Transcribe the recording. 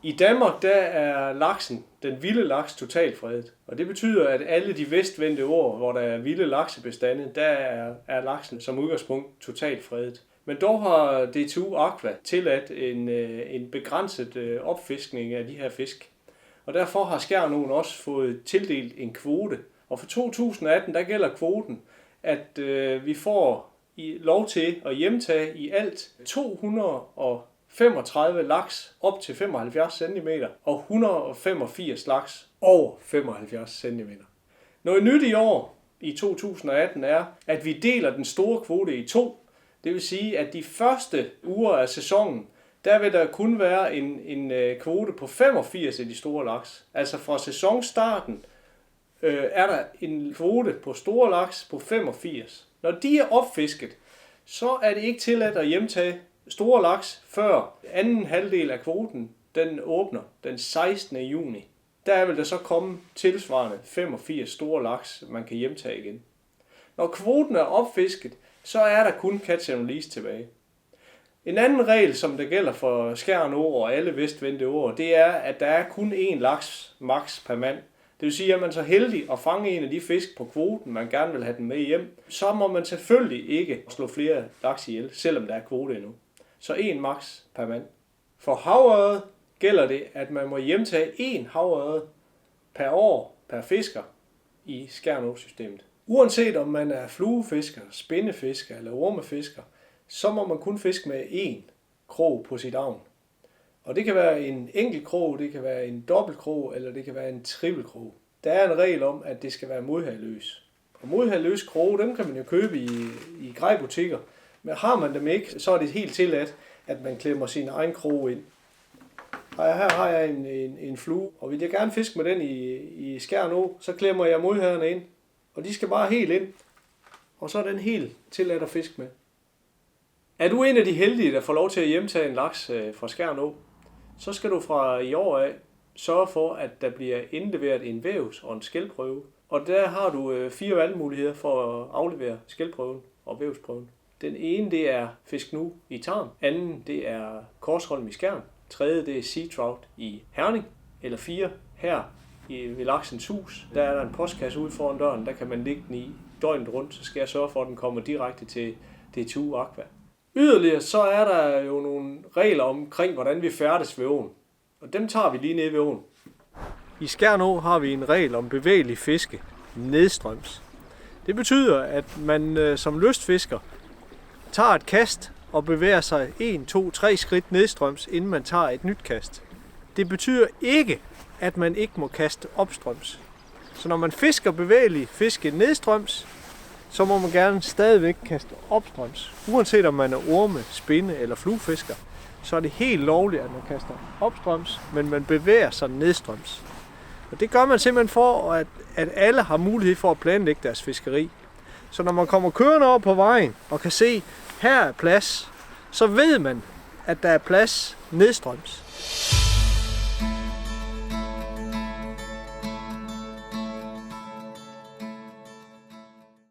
I Danmark der er laksen, den vilde laks, totalt fredet. Og det betyder, at alle de vestvendte år, hvor der er vilde laksebestande, der er laksen som udgangspunkt totalt fredet. Men dog har DTU Aqua tilladt en begrænset opfiskning af de her fisk. Og derfor har Skjern Å også fået tildelt en kvote. Og for 2018 der gælder kvoten, at vi får lov til at hjemtage i alt 235 laks op til 75 cm og 185 laks over 75 cm. Noget nyt i år i 2018 er, at vi deler den store kvote i to. Det vil sige, at de første uger af sæsonen, der vil der kun være en kvote på 85 af de store laks. Altså fra sæsonstarten er der en kvote på store laks på 85. Når de er opfisket, så er det ikke tilladt at hjemtage store laks før anden halvdel af kvoten, den åbner den 16. juni. Der vil der så komme tilsvarende 85 store laks, man kan hjemtage igen. Når kvoten er opfisket, så er der kun catch and release tilbage. En anden regel, som der gælder for Skjern Å og alle vestvendte åer, det er, at der er kun én laks max per mand. Det vil sige, at man er så heldig at fange en af de fisk på kvoten, man gerne vil have den med hjem, så må man selvfølgelig ikke slå flere laks ihjel, selvom der er kvote endnu. Så 1 max per mand. For havørred gælder det, at man må hjemtage 1 havørred per år per fisker i Skjern Å-systemet. Uanset om man er fluefisker, spindefisker eller ormefisker, så må man kun fiske med 1 krog på sit agn. Og det kan være en enkelt krog, det kan være en dobbelt krog, eller det kan være en trippel krog. Der er en regel om, at det skal være modhagløs. Og modhagløs kroge, dem kan man jo købe i grejbutikker. Men har man dem ikke, så er det helt tilladt, at man klemmer sin egen krog ind. Og her har jeg en flue, og vil jeg gerne fiske med den i Skjern Å, så klemmer jeg modhagerne ind. Og de skal bare helt ind. Og så er den helt tilladt at fiske med. Er du en af de heldige, der får lov til at hjemtage en laks fra Skjern Å, så skal du fra i år af sørge for, at der bliver indleveret en vævs- og en skældprøve. Og der har du 4 valgmuligheder for at aflevere skældprøven og vævsprøven. Den ene, det er fisk nu i Tarm. Anden, det er Korsholm i Skjern. Tredje, det er Sea Trout i Herning. Eller 4, her ved Laksens Hus. Der er der en postkasse ude foran døren, der kan man lægge den i døgnet rundt, så skal jeg sørge for, at den kommer direkte til DTU Aqua. Yderligere så er der jo nogle regler omkring, hvordan vi færdes ved åen. Og dem tager vi lige ned ved åen. I Skjern Å har vi en regel om bevægelig fiske nedstrøms. Det betyder, at man som lystfisker tager et kast og bevæger sig 1, 2, 3 skridt nedstrøms, inden man tager et nyt kast. Det betyder ikke, at man ikke må kaste opstrøms. Så når man fisker bevægelig fiske nedstrøms, så må man gerne stadigvæk kaste opstrøms. Uanset om man er orme, spinde eller fluefisker, så er det helt lovligt, at man kaster opstrøms, men man bevæger sig nedstrøms. Og det gør man simpelthen for, at alle har mulighed for at planlægge deres fiskeri. Så når man kommer kørende over på vejen og kan se, her er plads, så ved man, at der er plads nedstrøms.